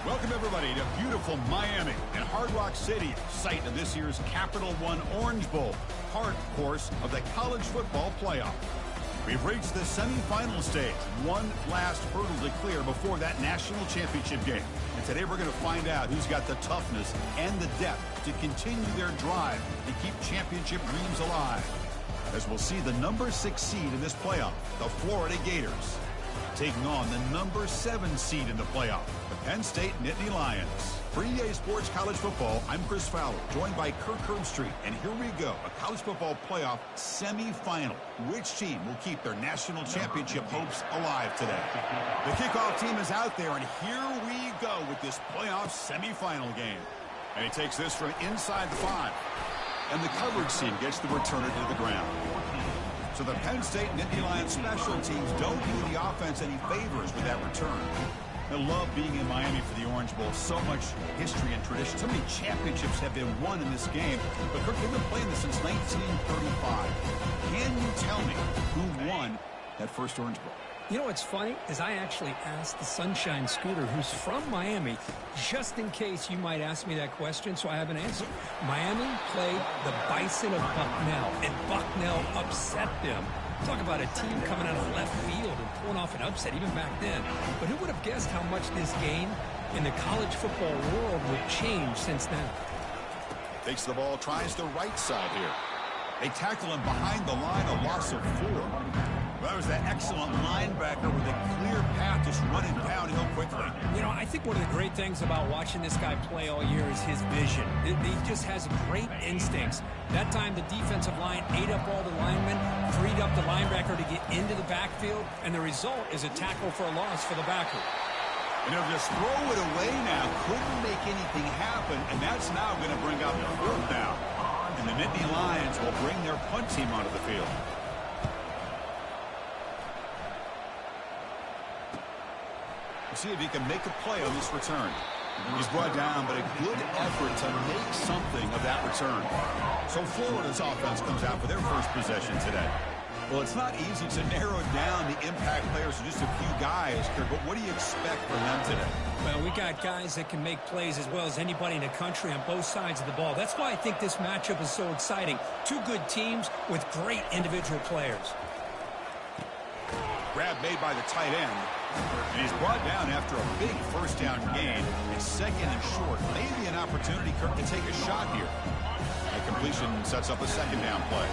Welcome, everybody, to beautiful Miami and Hard Rock City, site of this year's Capital One Orange Bowl, part, of course, of the college football playoff. We've reached the semifinal stage, one last hurdle to clear before that national championship game. And today we're going to find out who's got the toughness and the depth to continue their drive and keep championship dreams alive. As we'll see the number 6 seed in this playoff, the Florida Gators, taking on the number 7 seed in the playoff, the Penn State Nittany Lions. For EA Sports College Football, I'm Chris Fowler, joined by Kirk Herbstreit, and here we go, a college football playoff semifinal. Which team will keep their national championship hopes alive today? The kickoff team is out there, and here we go with this playoff semifinal game. And he takes this from inside the 5. And the coverage team gets the returner to the ground. So the Penn State Nittany Lions special teams don't do the offense any favors with that return. I love being in Miami for the Orange Bowl. So much history and tradition. So many championships have been won in this game. But Kirk, they've been playing this since 1935. Can you tell me who won that first Orange Bowl? You know what's funny is I actually asked the Sunshine Scooter, who's from Miami, just in case you might ask me that question, so I have an answer. Miami played the Bison of Bucknell, and Bucknell upset them. Talk about a team coming out of left field and pulling off an upset even back then. But who would have guessed how much this game in the college football world would change since then? Takes the ball, tries the right side here. They tackle him behind the line, a loss of 4. Well, that was that excellent linebacker with a clear path just running downhill quickly. You know, I think one of the great things about watching this guy play all year is his vision. He just has great instincts. That time, the defensive line ate up all the linemen, freed up the linebacker to get into the backfield, and the result is a tackle for a loss for the backer. And he'll just throw it away now. Couldn't make anything happen, and that's now going to bring up the 4th down. And the Nittany Lions will bring their punt team onto the field. See if he can make a play on this return. He's brought down, but a good effort to make something of that return. So Florida's offense comes out for their first possession today. Well, it's not easy to narrow down the impact players to just a few guys, but what do you expect from them today? Well, we got guys that can make plays as well as anybody in the country on both sides of the ball. That's why I think this matchup is so exciting. Two good teams with great individual players. Grab made by the tight end. And he's brought down after a big first down gain. It's 2nd and short. Maybe an opportunity, Kirk, to take a shot here. The completion sets up a 2nd down play.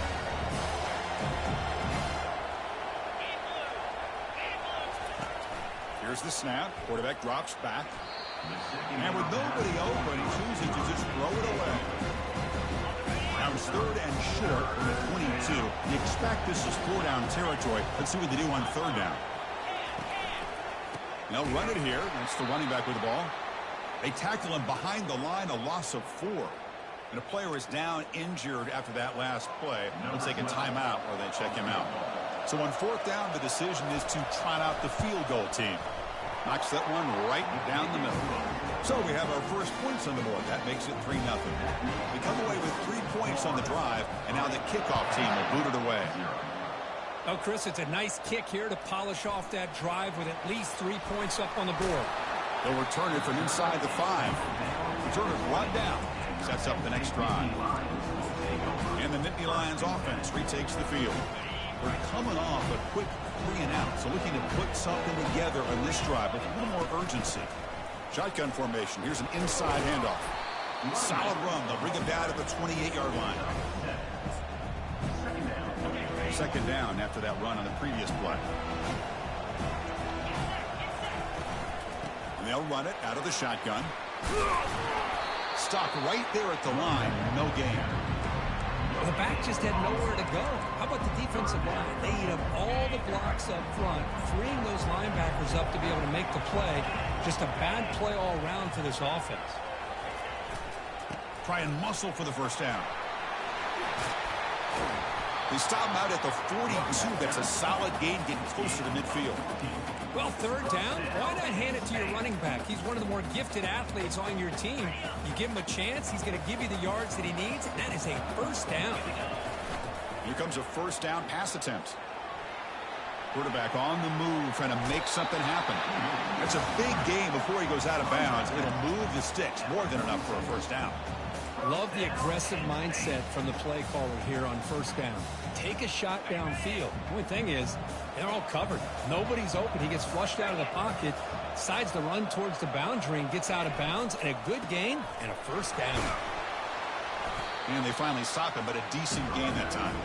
Here's the snap. Quarterback drops back. And with nobody open, he chooses to just throw it away. Now it's 3rd and short from the 22. You expect this is 4-down territory. Let's see what they do on 3rd down. They'll run it here. That's the running back with the ball. They tackle him behind the line, a loss of 4. And a player is down injured after that last play. They'll take a timeout or they check him out. So on 4th down, the decision is to trot out the field goal team. Knocks that one right down the middle. So we have our first points on the board. That makes it 3-0. We come away with 3 points on the drive, and now the kickoff team will boot it away. Oh, Chris, it's a nice kick here to polish off that drive with at least 3 points up on the board. They'll return it from inside the 5. Returner brought down. Sets up the next drive. And the Nittany Lions offense retakes the field. We're coming off a quick 3-and-out, so looking to put something together on this drive with a little more urgency. Shotgun formation. Here's an inside handoff. Solid run. They'll bring it down at the 28-yard line. 2nd down after that run on the previous play. And they'll run it out of the shotgun. Stop right there at the line. No gain. The back just had nowhere to go. How about the defensive line? They eat up all the blocks up front, freeing those linebackers up to be able to make the play. Just a bad play all around for this offense. Try and muscle for the first down. They stop him out at the 42. That's a solid gain, getting closer to midfield. Well, 3rd down, why not hand it to your running back? He's one of the more gifted athletes on your team. You give him a chance, he's going to give you the yards that he needs, and that is a 1st down. Here comes a 1st down pass attempt. Quarterback on the move, trying to make something happen. That's a big game before he goes out of bounds. It'll move the sticks, more than enough for a first down. Love the aggressive mindset from the play caller here on first down. Take a shot downfield. The only thing is, they're all covered. Nobody's open. He gets flushed out of the pocket, decides to run towards the boundary and gets out of bounds, and a good gain and a first down. And they finally stop him, but a decent gain that time.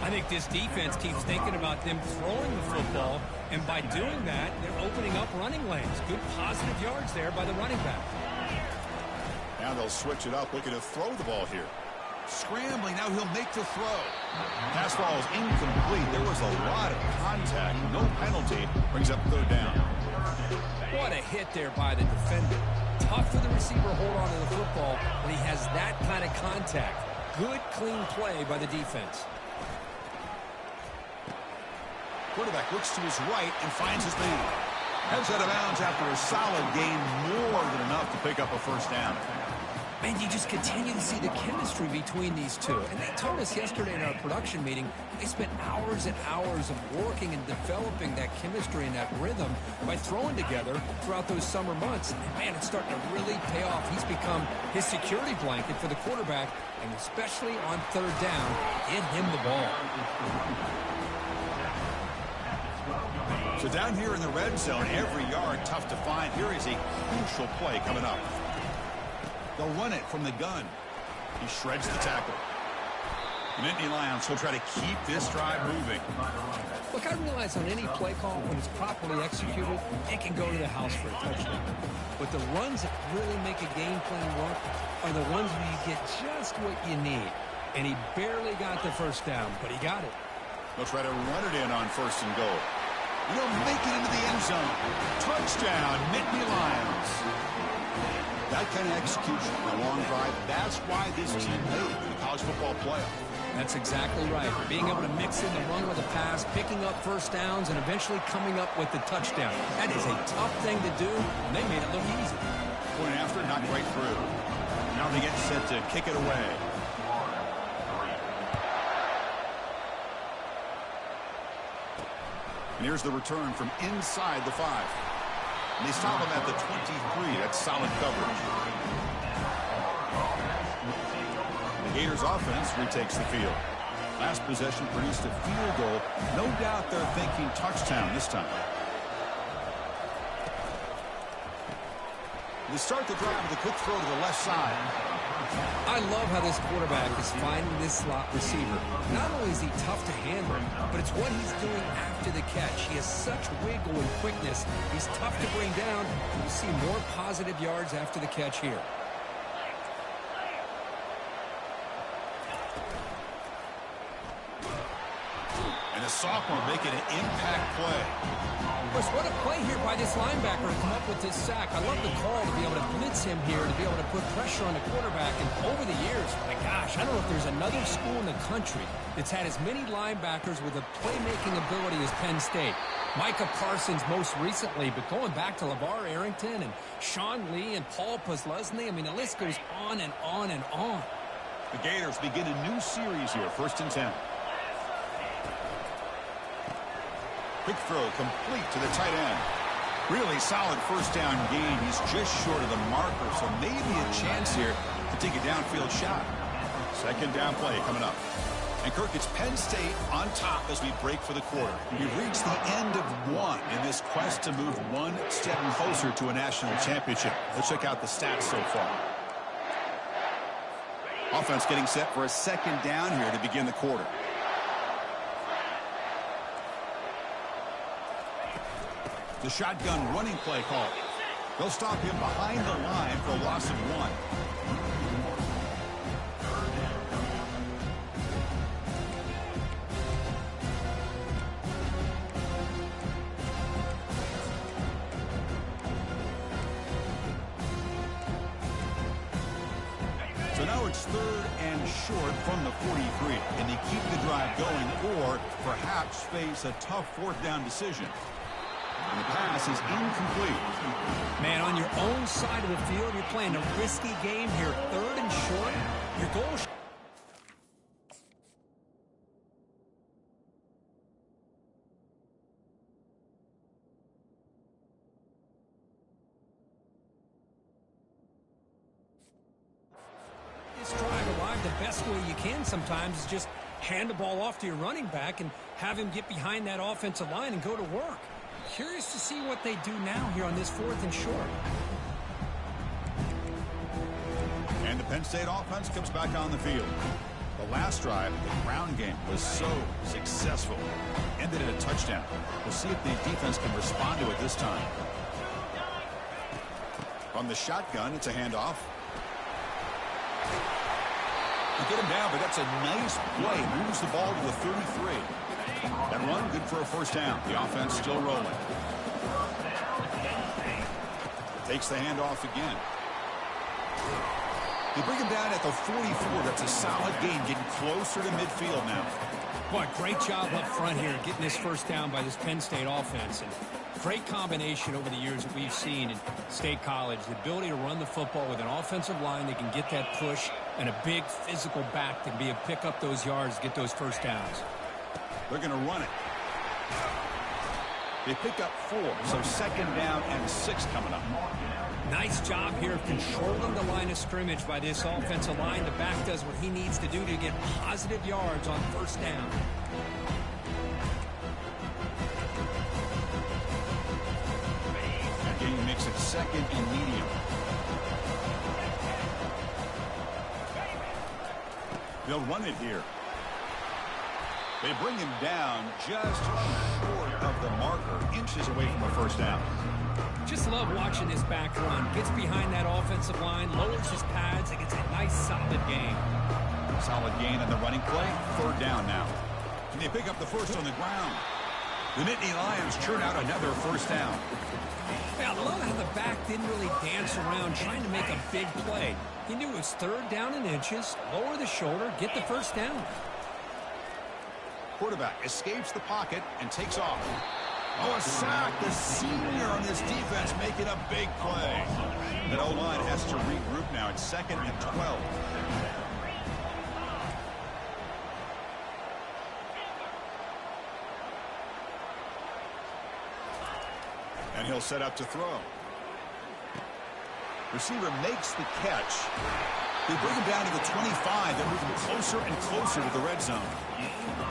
I think this defense keeps thinking about them throwing the football, and by doing that, they're opening up running lanes. Good positive yards there by the running back. Now they'll switch it up, looking to throw the ball here. Scrambling, now he'll make the throw. Pass ball is incomplete. There was a lot of contact. No penalty. Brings up third down. What a hit there by the defender. Tough for the receiver to hold on to the football when he has that kind of contact. Good, clean play by the defense. Quarterback looks to his right and finds his man. Heads out of bounds after a solid gain, more than enough to pick up a first down. Man, you just continue to see the chemistry between these two. And they told us yesterday in our production meeting, they spent hours and hours of working and developing that chemistry and that rhythm by throwing together throughout those summer months. And, man, it's starting to really pay off. He's become his security blanket for the quarterback, and especially on third down, get him the ball. So down here in the red zone, every yard tough to find. Here is a crucial play coming up. They'll run it from the gun. He shreds the tackle. Nittany Lions will try to keep this drive moving. Look, I realize on any play call, when it's properly executed, it can go to the house for a touchdown. But the runs that really make a game plan work are the ones where you get just what you need. And he barely got the first down, but he got it. They'll try to run it in on first and goal. They'll make it into the end zone. Touchdown, Nittany Lions. That kind of execution on a long drive, that's why this team made the college football playoff. That's exactly right. Being able to mix in the run with a pass, picking up first downs, and eventually coming up with the touchdown. That is a tough thing to do, and they made it look easy. Point after, not right through. Now they get set to kick it away. And here's the return from inside the 5. And they stop him at the 23. That's solid coverage. The Gators offense retakes the field. Last possession produced a field goal. No doubt they're thinking touchdown this time. They start the drive with a quick throw to the left side. I love how this quarterback is finding this slot receiver. Not only is he tough to handle, but it's what he's doing after the catch. He has such wiggle and quickness. He's tough to bring down. We'll see more positive yards after the catch here. And the sophomore making an impact play. What a play here by this linebacker to come up with this sack. I love the call to be able to blitz him here, to be able to put pressure on the quarterback. And over the years, my gosh, I don't know if there's another school in the country that's had as many linebackers with a playmaking ability as Penn State. Micah Parsons most recently, but going back to LeVar Arrington and Sean Lee and Paul Posluszny, I mean, the list goes on and on and on. The Gators begin a new series here, 1st and 10. Quick throw complete to the tight end. Really solid first down gain. He's just short of the marker, so maybe a chance here to take a downfield shot. Second down play coming up. And Kirk, it's Penn State on top as we break for the quarter. We've reached the end of one in this quest to move one step closer to a national championship. Let's check out the stats so far. Offense getting set for a second down here to begin the quarter. The shotgun running play call. They'll stop him behind the line for a loss of 1. So now it's 3rd and short from the 43. And they keep the drive going or perhaps face a tough 4th down decision. And the pass is incomplete. Man, on your own side of the field, you're playing a risky game here. 3rd and short. Your goal. the best way you can sometimes is just hand the ball off to your running back and have him get behind that offensive line and go to work. Curious to see what they do now here on this 4th and short. And the Penn State offense comes back on the field. The last drive, the ground game, was so successful. Ended in a touchdown. We'll see if the defense can respond to it this time. From the shotgun, it's a handoff. They get him down, but that's a nice play. Moves the ball to the 33. That run, good for a first down. The offense still rolling. Takes the handoff again. They bring him down at the 44. That's a solid gain, getting closer to midfield now. Boy, great job up front here getting this first down by this Penn State offense. And great combination over the years that we've seen in State College. The ability to run the football with an offensive line that can get that push and a big physical back to be able to pick up those yards, get those first downs. They're going to run it. They pick up 4, so 2nd down and 6 coming up. Nice job here of controlling the line of scrimmage by this offensive line. The back does what he needs to do to get positive yards on first down. That game makes it 2nd and medium. They'll run it here. They bring him down just short of the marker, inches away from a first down. Just love watching this back run. Gets behind that offensive line, lowers his pads, and gets a nice solid gain. Solid gain on the running play. 3rd down now. And they pick up the first on the ground. The Nittany Lions churn out another first down. Yeah, I love how the back didn't really dance around trying to make a big play. He knew it was 3rd down in inches, lower the shoulder, get the first down. Quarterback escapes the pocket and takes off. Oh, a sack. The senior on this defense making a big play. That O-line has to regroup now. It's 2nd and 12. And he'll set up to throw. Receiver makes the catch. They bring him down to the 25. They're moving closer and closer to the red zone.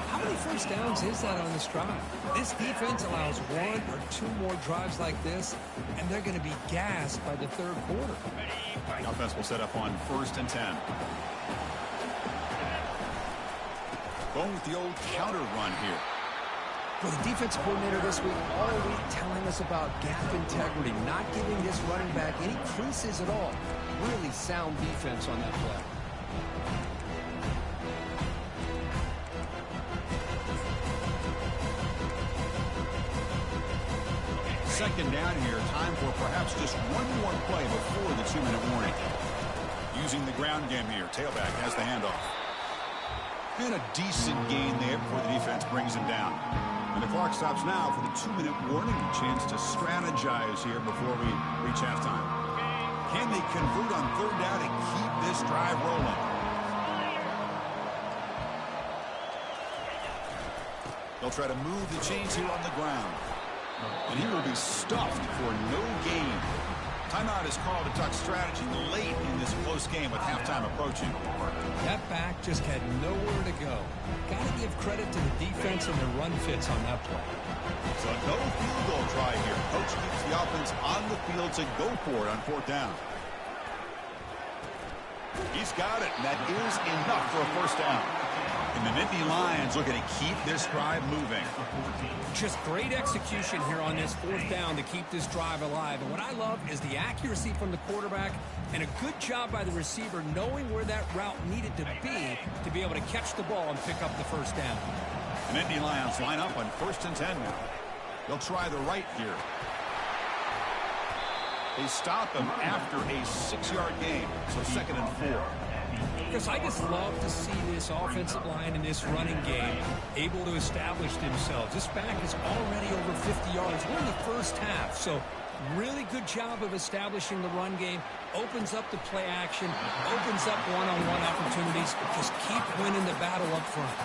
How many first downs is that on this drive? This defense allows 1 or 2 more drives like this, and they're going to be gassed by the 3rd quarter. The offense will set up on 1st and 10. Going with the old counter run here. For the defense coordinator this week, all week telling us about gap integrity, not giving this running back any creases at all. Really sound defense on that play. Second down here. Time for perhaps just one more play before the 2-minute warning. Using the ground game here. Tailback has the handoff. And a decent gain there before the defense brings him down. And the clock stops now for the 2-minute warning. A chance to strategize here before we reach halftime. Can they convert on 3rd down and keep this drive rolling? They'll try to move the chains here on the ground. And he will be stuffed for no gain. Timeout is called to talk strategy late in this close game with halftime approaching. That back just had nowhere to go. Got to give credit to the defense and the run fits on that play. So no field goal try here. Coach keeps the offense on the field to go for it on 4th down. He's got it, and that is enough for a first down. And the Nittany Lions looking to keep this drive moving. Just great execution here on this 4th down to keep this drive alive. And what I love is the accuracy from the quarterback and a good job by the receiver knowing where that route needed to be able to catch the ball and pick up the first down. The Nittany Lions line up on 1st and 10 now. They'll try the right here. They stop him after a 6-yard gain, so 2nd and 4. Because I just love to see this offensive line in this running game able to establish themselves. This back is already over 50 yards. We're in the first half, so really good job of establishing the run game. Opens up the play action, opens up one-on-one opportunities. Just keep winning the battle up front.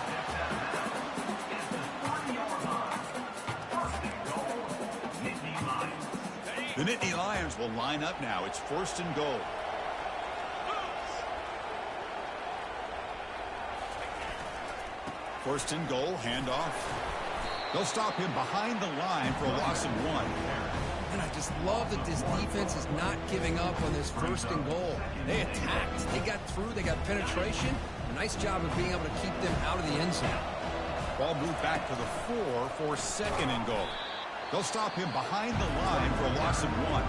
The Nittany Lions will line up now. It's 1st and goal. First and goal, handoff. They'll stop him behind the line for a loss of 1. And I just love that this defense is not giving up on this first and goal. They attacked. They got through. They got penetration. A nice job of being able to keep them out of the end zone. Ball moved back to the 4 for second and goal. They'll stop him behind the line for a loss of 1.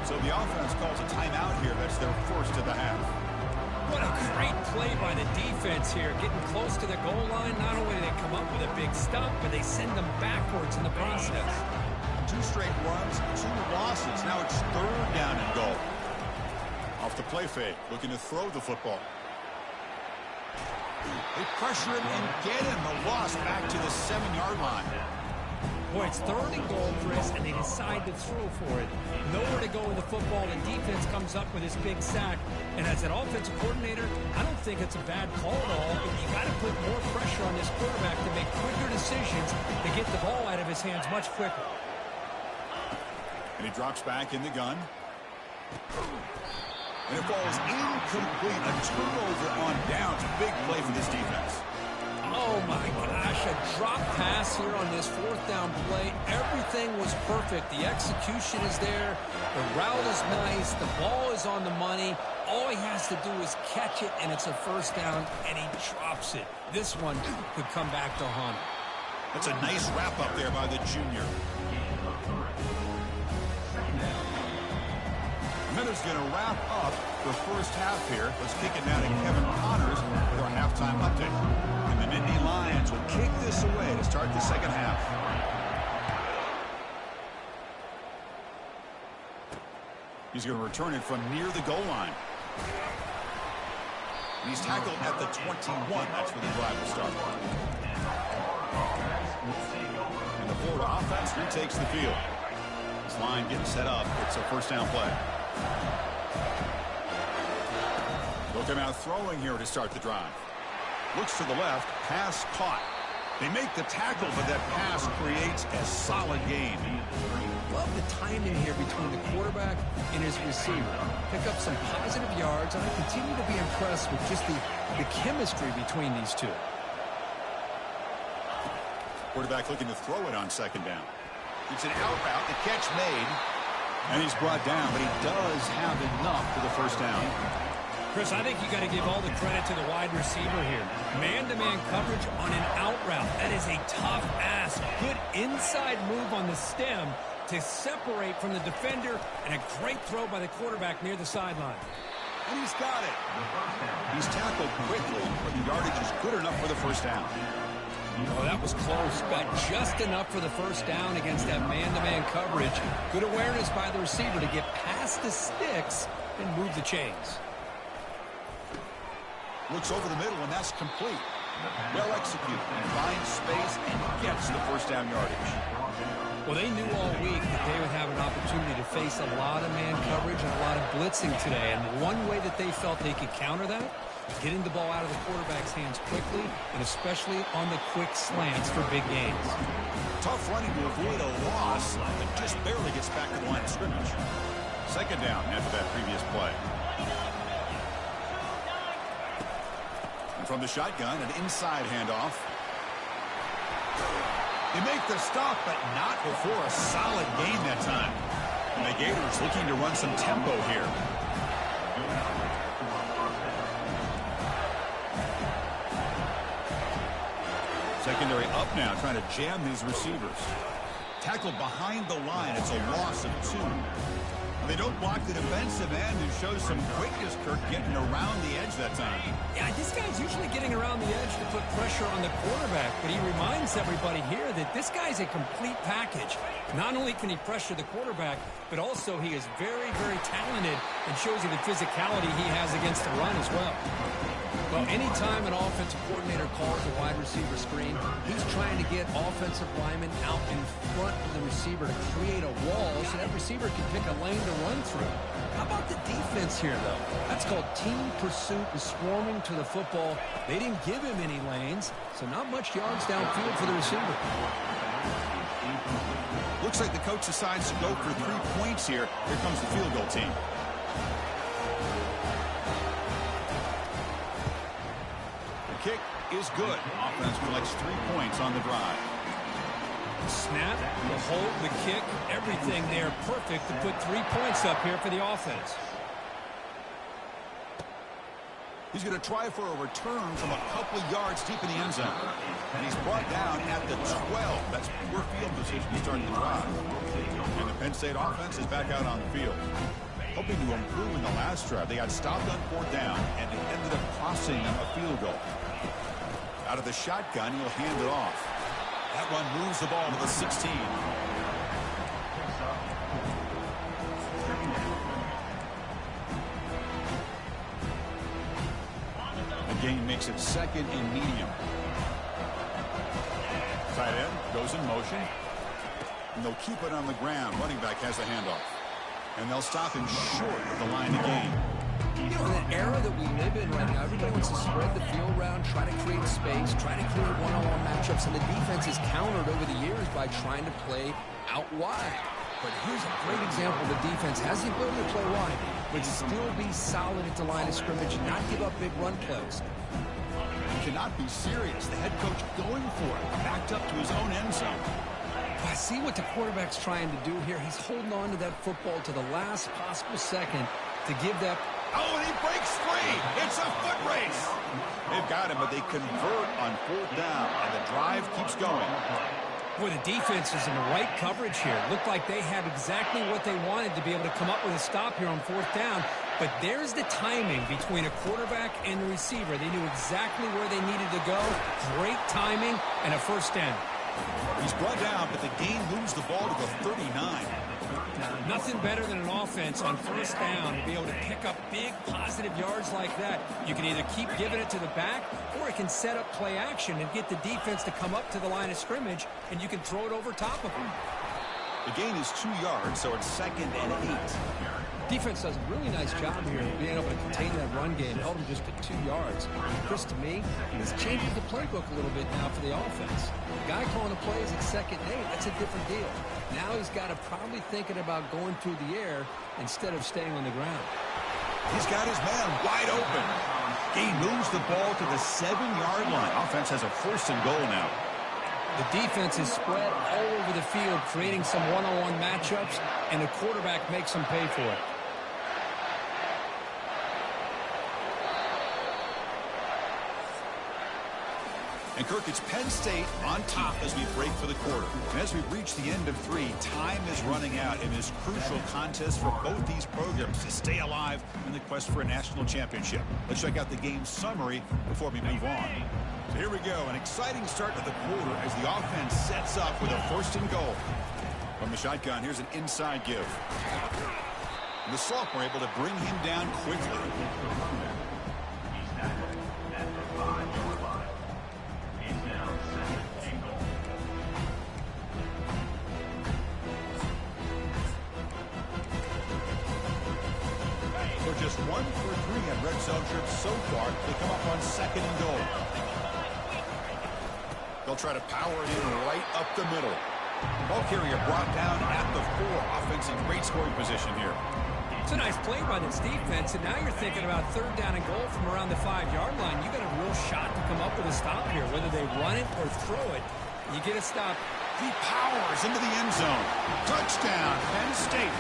So the offense calls a timeout here. That's their first of the half. What a great play by the defense here. Getting close to the goal line, not only do they come up with a big stop, but they send them backwards in the process. 2 straight runs, 2 losses. Now it's third down and goal. Off the play fake, looking to throw the football. They pressure him and get him. The loss back to the 7-yard line. Boy, it's third and goal, Chris, and they decide to throw for it. Nowhere to go with the football, and defense comes up with this big sack. And as an offensive coordinator, I don't think it's a bad call at all, but you got to put more pressure on this quarterback to make quicker decisions to get the ball out of his hands much quicker. And he drops back in the gun. And it falls incomplete. A turnover on downs. A big play for this defense. Oh, my gosh. A drop pass here on this 4th down play. Everything was perfect. The execution is there. The route is nice. The ball is on the money. All he has to do is catch it, and it's a first down, and he drops it. This one could come back to haunt him. That's a nice wrap up there by the junior. Minutes going to wrap up the first half here. Let's kick it now to Kevin Connors for our halftime update. And the Nittany Lions will kick this away to start the second half. He's going to return it from near the goal line. And he's tackled at the 21. That's where the drive will start. And the Florida offense retakes the field. This line getting set up. It's a first down play. They'll come out throwing here to start the drive. Looks to the left, pass caught. They make the tackle, but that pass creates a solid gain. Love the timing here between the quarterback and his receiver. Pick up some positive yards, and I continue to be impressed with just the chemistry between these two. Quarterback looking to throw it on second down. It's an out route, the catch made. And he's brought down, but he does have enough for the first down. Chris, I think you got to give all the credit to the wide receiver here. Man-to-man coverage on an out route. That is a tough ask. Good inside move on the stem to separate from the defender, and a great throw by the quarterback near the sideline. And he's got it. He's tackled quickly, but the yardage is good enough for the first down. Oh, that was close. Got just enough for the first down against that man-to-man coverage. Good awareness by the receiver to get past the sticks and move the chains. Looks over the middle, and that's complete. Well executed. Finds space and gets the first down yardage. Well, they knew all week that they would have an opportunity to face a lot of man coverage and a lot of blitzing today. And one way that they felt they could counter that, getting the ball out of the quarterback's hands quickly, and especially on the quick slants for big gains. Tough running to avoid a loss, but just barely gets back to the line of scrimmage. Second down after that previous play. And from the shotgun, an inside handoff. They make the stop, but not before a solid gain that time. And the Gators looking to run some tempo here. Secondary up now, trying to jam his receivers. Tackled behind the line. It's a loss of 2. They don't block the defensive end and show some quickness, Kirk, getting around the edge that time. Yeah, this guy's usually getting around the edge to put pressure on the quarterback, but he reminds everybody here that this guy's a complete package. Not only can he pressure the quarterback, but also he is very, very talented and shows you the physicality he has against the run as well. Well, anytime an offensive coordinator calls a wide receiver screen, he's trying to get offensive linemen out in front of the receiver to create a wall so that receiver can pick a lane to run through. How about the defense here, though? That's called team pursuit and swarming to the football. They didn't give him any lanes, so not much yards downfield for the receiver. Looks like the coach decides to go for 3 points here. Here comes the field goal team. Kick is good. Offense collects 3 points on the drive. Snap, the hold, the kick, everything there perfect to put 3 points up here for the offense. He's going to try for a return from a couple of yards deep in the end zone. And he's brought down at the 12. That's poor field position to start the drive. And the Penn State offense is back out on the field. Hoping to improve in the last drive. They got stopped on 4th down, and it ended up costing them a field goal. Out of the shotgun, he'll hand it off. That one moves the ball to the 16. The gain makes it 2nd and medium. Tight end goes in motion. And they'll keep it on the ground. Running back has the handoff. And they'll stop him short of the line of game. You know, in the era that we live in right now, everybody wants to spread the field around, try to create space, try to create one-on-one matchups, and the defense is countered over the years by trying to play out wide. But here's a great example. The defense has the ability to play wide, but still be solid at the line of scrimmage and not give up big run plays. He cannot be serious. The head coach going for it, backed up to his own end zone. I see what the quarterback's trying to do here. He's holding on to that football to the last possible second to give that. Oh, and he breaks free. It's a foot race. They've got him, but they convert on 4th down, and the drive keeps going. Boy, the defense is in the right coverage here. Looked like they had exactly what they wanted to be able to come up with a stop here on 4th down. But there's the timing between a quarterback and the receiver. They knew exactly where they needed to go. Great timing and a 1st down. He's brought down, but the gain moves the ball to the 39. Nothing better than an offense on 1st down to be able to pick up big positive yards like that. You can either keep giving it to the back, or it can set up play action and get the defense to come up to the line of scrimmage, and you can throw it over top of them. The gain is 2 yards, so it's 2nd and 8. Defense does a really nice job here of being able to contain that run game, held him just to 2 yards. Chris, to me, this changes the playbook a little bit now for the offense. The guy calling the plays at 2nd and 8, that's a different deal. Now he's got to probably thinking about going through the air instead of staying on the ground. He's got his man wide open. He moves the ball to the 7-yard line. Offense has a 1st and goal now. The defense is spread all over the field, creating some one-on-one matchups, and the quarterback makes them pay for it. And Kirk, it's Penn State on top as we break for the quarter. And as we reach the end of 3, time is running out in this crucial contest for both these programs to stay alive in the quest for a national championship. Let's check out the game summary before we move on. So here we go, an exciting start to the quarter as the offense sets up with a 1st and goal. From the shotgun, here's an inside give. And the sophomore able to bring him down quickly. They're just 1 for 3 on red zone trips so far. They come up on 2nd and goal. They'll try to power it in right up the middle. Ball carrier brought down at the 4. Offense in great scoring position here. It's a nice play by this defense, and now you're thinking about 3rd down and goal from around the 5-yard line. You got a real shot to come up with a stop here, whether they run it or throw it. You get a stop. He powers into the end zone. Touchdown, Penn State.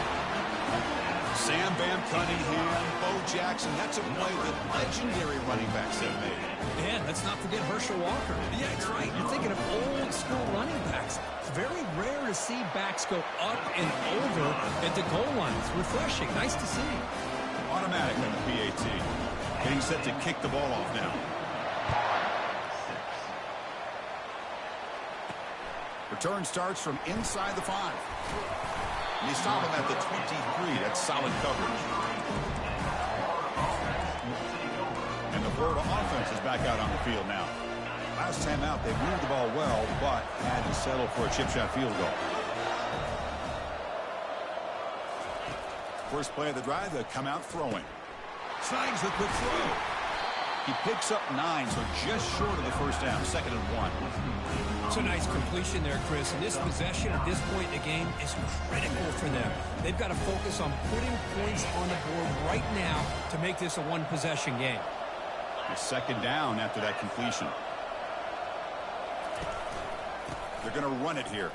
Sam Van Cunningham, Bo Jackson. That's a play that legendary running backs have made. Yeah, let's not forget Herschel Walker. Yeah, that's right. You're thinking of old school running backs. It's very rare to see backs go up and over at the goal line. It's refreshing. Nice to see. Automatic on the PAT. Getting set to kick the ball off now. Return starts from inside the 5. And they stop him at the 23. That's solid coverage. And the Florida offense is back out on the field now. Last time out, they moved the ball well, but had to settle for a chip shot field goal. First play of the drive, they come out throwing. Snags the quick throw. He picks up 9, so just short of the 1st down, 2nd and 1. It's a nice completion there, Chris. And this possession at this point in the game is critical for them. They've got to focus on putting points on the board right now to make this a one-possession game. It's 2nd down after that completion. They're going to run it here.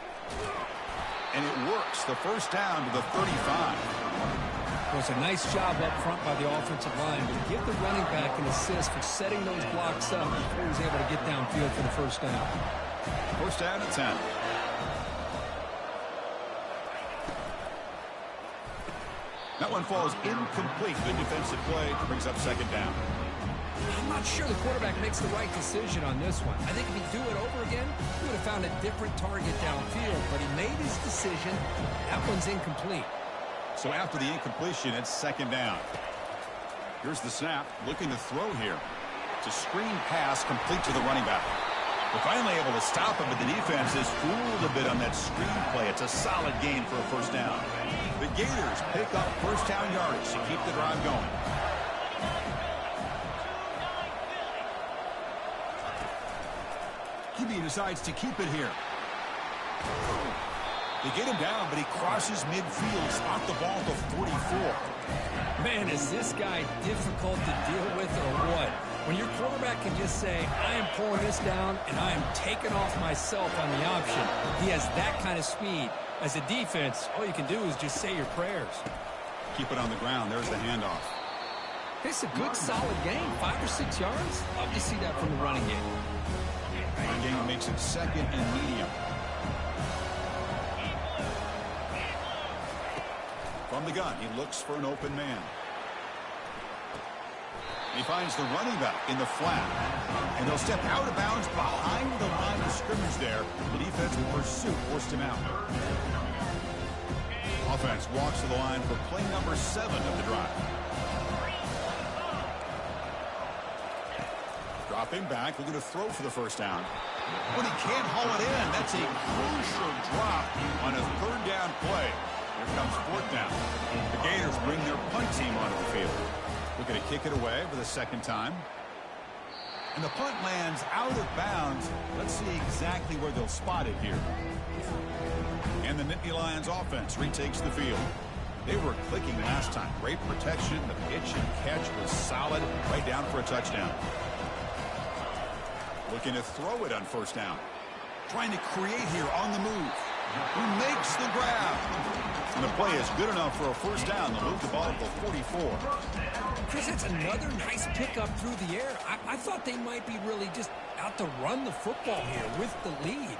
And it works. The first down to the 35. It was a nice job up front by the offensive line, but give the running back an assist for setting those blocks up before he was able to get downfield for the first down. First down at 10. That one falls incomplete. Good defensive play. Brings up second down. I'm not sure the quarterback makes the right decision on this one. I think if he'd do it over again, he would have found a different target downfield, but he made his decision. That one's incomplete. So after the incompletion, it's second down. Here's the snap. Looking to throw here. It's a screen pass complete to the running back. They're finally able to stop him, but the defense is fooled a bit on that screen play. It's a solid gain for a first down. The Gators pick up first down yardage to keep the drive going. QB decides to keep it here. They get him down, but he crosses midfield, spot the ball to 44. Man, is this guy difficult to deal with or what? When your quarterback can just say, I am pulling this down and I am taking off myself on the option. He has that kind of speed. As a defense, all you can do is just say your prayers. Keep it on the ground. There's the handoff. It's a good, solid game. 5 or 6 yards. Love to see that from the running game. Running game makes it second and medium. From the gun, he looks for an open man. He finds the running back in the flat. And they'll step out of bounds behind the line of scrimmage there. The defensive pursuit forced him out. Offense walks to the line for play number 7 of the drive. Dropping back, looking to throw for the first down. But he can't haul it in. That's a crucial drop on a third down play. Here comes fourth down. The Gators bring their punt team onto the field. Looking to kick it away for the second time. And the punt lands out of bounds. Let's see exactly where they'll spot it here. And the Nittany Lions offense retakes the field. They were clicking last time. Great protection. The pitch and catch was solid. Right down for a touchdown. Looking to throw it on first down. Trying to create here on the move. Who makes the grab? And the play is good enough for a first down. They'll move the ball to the 44. Chris, it's another nice pickup through the air. I thought they might be really just out to run the football here with the lead.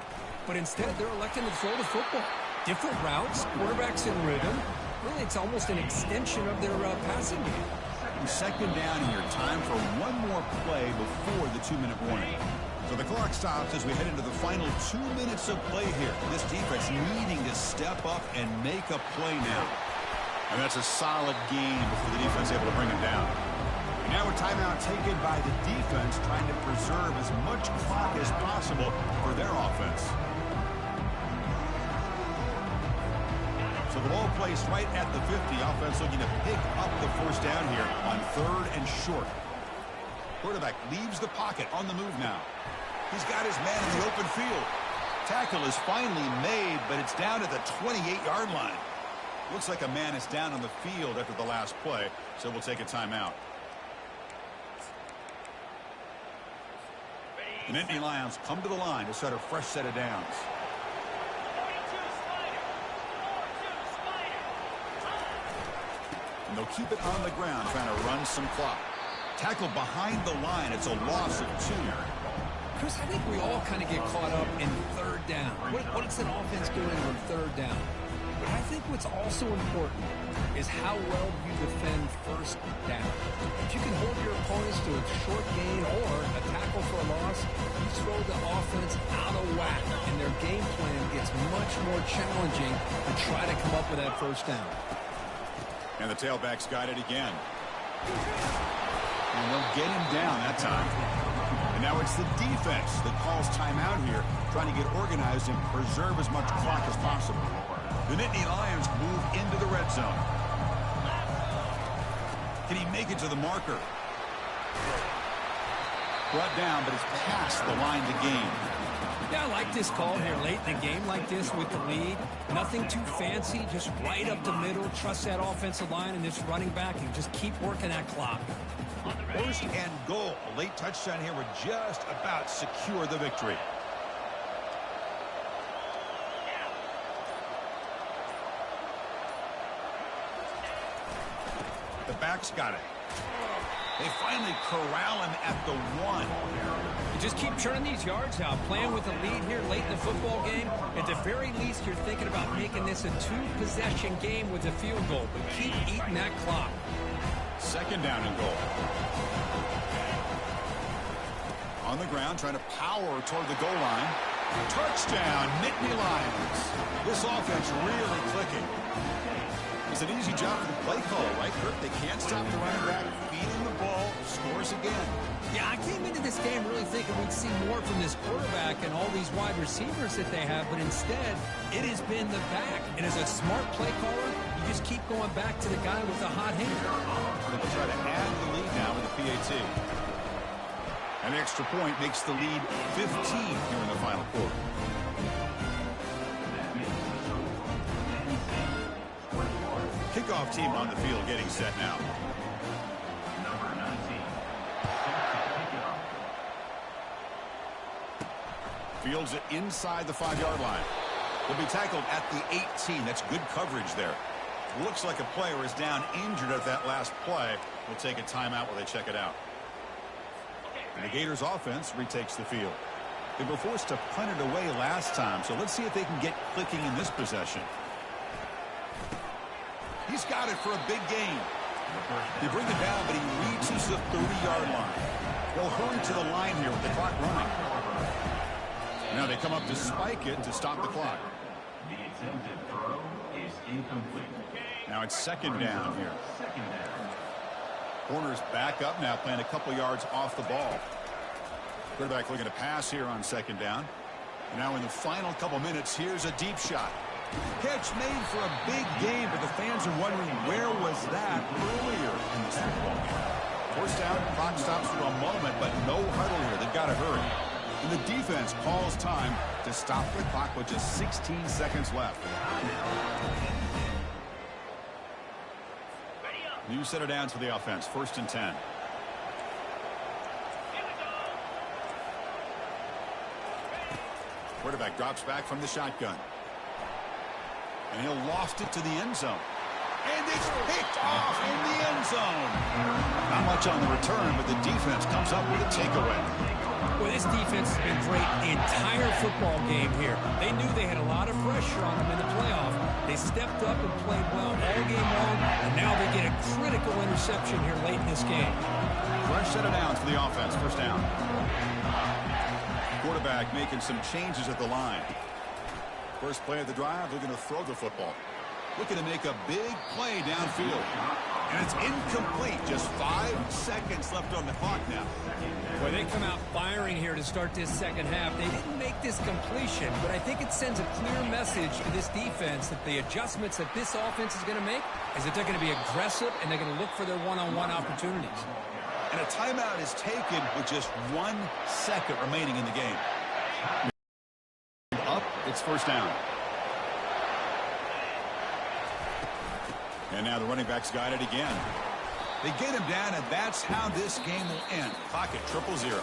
But instead, they're electing to throw the football. Different routes, quarterbacks in rhythm. Really, it's almost an extension of their passing game. Second down here. Time for one more play before the 2-minute warning. So the clock stops as we head into the final 2 minutes of play here. This defense needing to step up and make a play now. And that's a solid gain before the defense able to bring him down. And now a timeout taken by the defense, trying to preserve as much clock as possible for their offense. So the ball placed right at the 50. Offense looking to pick up the first down here on third and short. Quarterback leaves the pocket on the move now. He's got his man in the open field. Tackle is finally made, but it's down at the 28-yard line. Looks like a man is down on the field after the last play, so we'll take a timeout. The Nittany Lions come to the line to start a fresh set of downs. And they'll keep it on the ground, trying to run some clock. Tackle behind the line. It's a loss of 2. Chris, I think we all kind of get caught up in third down. What's an offense doing on third down? But I think what's also important is how well you defend first down. If you can hold your opponents to a short gain or a tackle for a loss, you throw the offense out of whack, and their game plan gets much more challenging to try to come up with that first down. And the tailback's got it again. And they'll get him down that time. And now it's the defense that calls timeout here, trying to get organized and preserve as much clock as possible. The Nittany Lions move into the red zone. Can he make it to the marker? Brought down, but it's past the line to gain. Yeah, I like this call here late in the game like this with the lead. Nothing too fancy, just right up the middle. Trust that offensive line and this running back and just keep working that clock. First and goal. A late touchdown here would just about secure the victory. back's got it. They finally corral him at the 1. You just keep churning these yards out, playing with a lead here late in the football game. At the very least, you're thinking about making this a 2-possession game with a field goal, but keep eating that clock. Second down and goal. On the ground, trying to power toward the goal line. Touchdown, Nittany Lions. This offense really clicking. It's an easy job for the play caller, right, Kirk? They can't stop the running back, feeding the ball, scores again. Yeah, I came into this game really thinking we'd see more from this quarterback and all these wide receivers that they have, but instead, it has been the back. And as a smart play caller, you just keep going back to the guy with the hot hand. They'll try to add the lead now with the PAT. An extra point makes the lead 15 here in the final quarter. Kickoff team on the field getting set now. Number 19. Fields it inside the 5-yard line. Will be tackled at the 18. That's good coverage there. Looks like a player is down injured at that last play. We'll take a timeout while they check it out. And the Gators offense retakes the field. They were forced to punt it away last time, so let's see if they can get clicking in this possession. He's got it for a big gain. They bring it down, but he reaches the 30-yard line. They'll hurry to the line here with the clock running. Now they come up to spike it to stop the clock. The attempted throw is incomplete. Now it's second down here. Corners back up now, playing a couple yards off the ball. Quarterback looking to pass here on second down. Now in the final couple minutes, here's a deep shot. Catch made for a big game, but the fans are wondering where was that earlier in this football game. First down, clock stops for a moment, but no huddle here. They've got to hurry. And the defense calls time to stop the clock with just 16 seconds left. New center down to the offense. First and 10. Quarterback drops back from the shotgun. And he'll loft it to the end zone. And it's picked off in the end zone. Not much on the return, but the defense comes up with a takeaway. Well, this defense has been great the entire football game here. They knew they had a lot of pressure on them in the playoff. They stepped up and played well all game long, and now they get a critical interception here late in this game. Fresh set of downs for the offense. First down. Quarterback making some changes at the line. First play of the drive, looking to throw the football. Looking to make a big play downfield. And it's incomplete. Just 5 seconds left on the clock now. Well, they come out firing here to start this second half. They didn't make this completion, but I think it sends a clear message to this defense that the adjustments that this offense is going to make is that they're going to be aggressive and they're going to look for their one-on-one opportunities. And a timeout is taken with just 1 second remaining in the game. Up, it's first down. And now the running backs got it again. They get him down, and that's how this game will end. Clock at 0-0.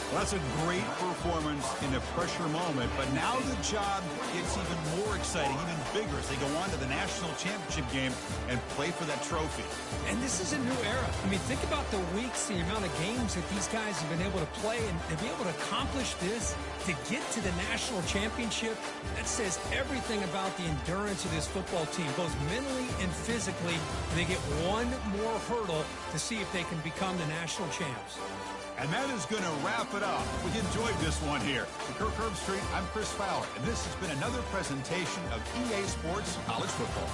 Well, that's a great performance in a pressure moment, but now the job gets even more exciting, even bigger as they go on to the national championship game and play for that trophy. And this is a new era. I mean, think about the weeks, the amount of games that these guys have been able to play, and to be able to accomplish this, to get to the national championship, that says everything about the endurance of this football team, both mentally and physically. They get one more hurdle to see if they can become the national champs. And that is going to wrap it up. We enjoyed this one here. For Kirk Herbstreit, I'm Chris Fowler, and this has been another presentation of EA Sports College Football.